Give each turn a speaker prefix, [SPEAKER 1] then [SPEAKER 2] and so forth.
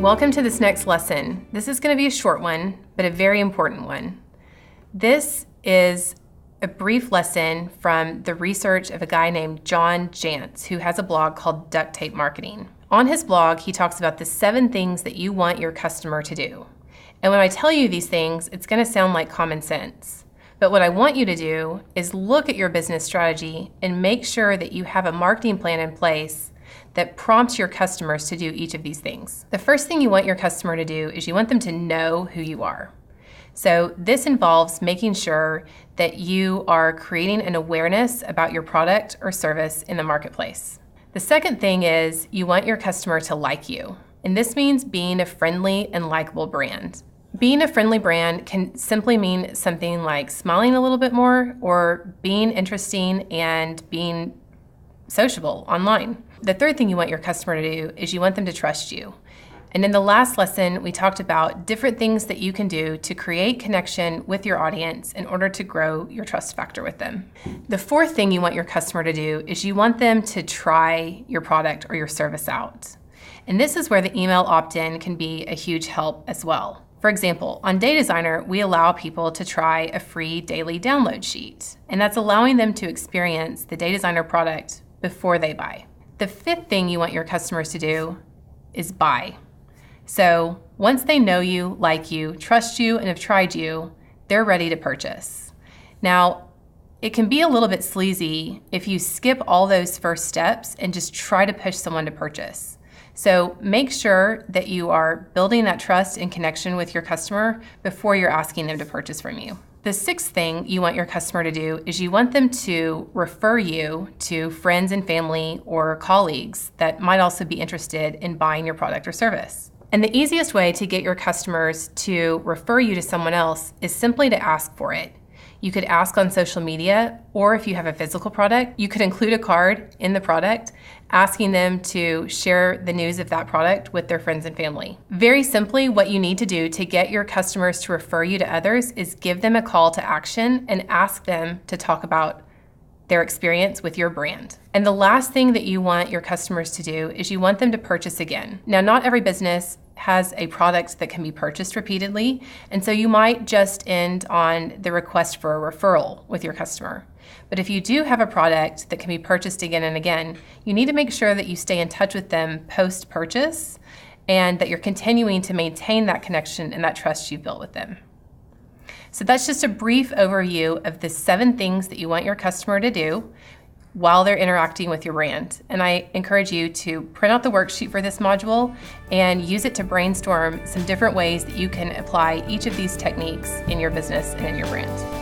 [SPEAKER 1] Welcome to this next lesson. This is going to be a short one, but a very important one. This is a brief lesson from the research of a guy named John Jantsch, who has a blog called Duct Tape Marketing. On his blog, he talks about the 7 things that you want your customer to do. And when I tell you these things, it's going to sound like common sense. But what I want you to do is look at your business strategy and make sure that you have a marketing plan in place that prompts your customers to do each of these things. The first thing you want your customer to do is you want them to know who you are. So this involves making sure that you are creating an awareness about your product or service in the marketplace. The second thing is you want your customer to like you. And this means being a friendly and likable brand. Being a friendly brand can simply mean something like smiling a little bit more or being interesting and being sociable online. The third thing you want your customer to do is you want them to trust you. And in the last lesson, we talked about different things that you can do to create connection with your audience in order to grow your trust factor with them. The fourth thing you want your customer to do is you want them to try your product or your service out. And this is where the email opt-in can be a huge help as well. For example, on Day Designer, we allow people to try a free daily download sheet, and that's allowing them to experience the Day Designer product before they buy. The fifth thing you want your customers to do is buy. So once they know you, like you, trust you, and have tried you, they're ready to purchase. Now, it can be a little bit sleazy if you skip all those first steps and just try to push someone to purchase. So make sure that you are building that trust and connection with your customer before you're asking them to purchase from you. The sixth thing you want your customer to do is you want them to refer you to friends and family or colleagues that might also be interested in buying your product or service. And the easiest way to get your customers to refer you to someone else is simply to ask for it. You could ask on social media, or if you have a physical product, you could include a card in the product asking them to share the news of that product with their friends and family. Very simply, what you need to do to get your customers to refer you to others is give them a call to action and ask them to talk about their experience with your brand. And the last thing that you want your customers to do is you want them to purchase again. Now, not every business has a product that can be purchased repeatedly, and so you might just end on the request for a referral with your customer. But if you do have a product that can be purchased again and again, you need to make sure that you stay in touch with them post-purchase and that you're continuing to maintain that connection and that trust you've built with them. So that's just a brief overview of the 7 things that you want your customer to do while they're interacting with your brand. And I encourage you to print out the worksheet for this module and use it to brainstorm some different ways that you can apply each of these techniques in your business and in your brand.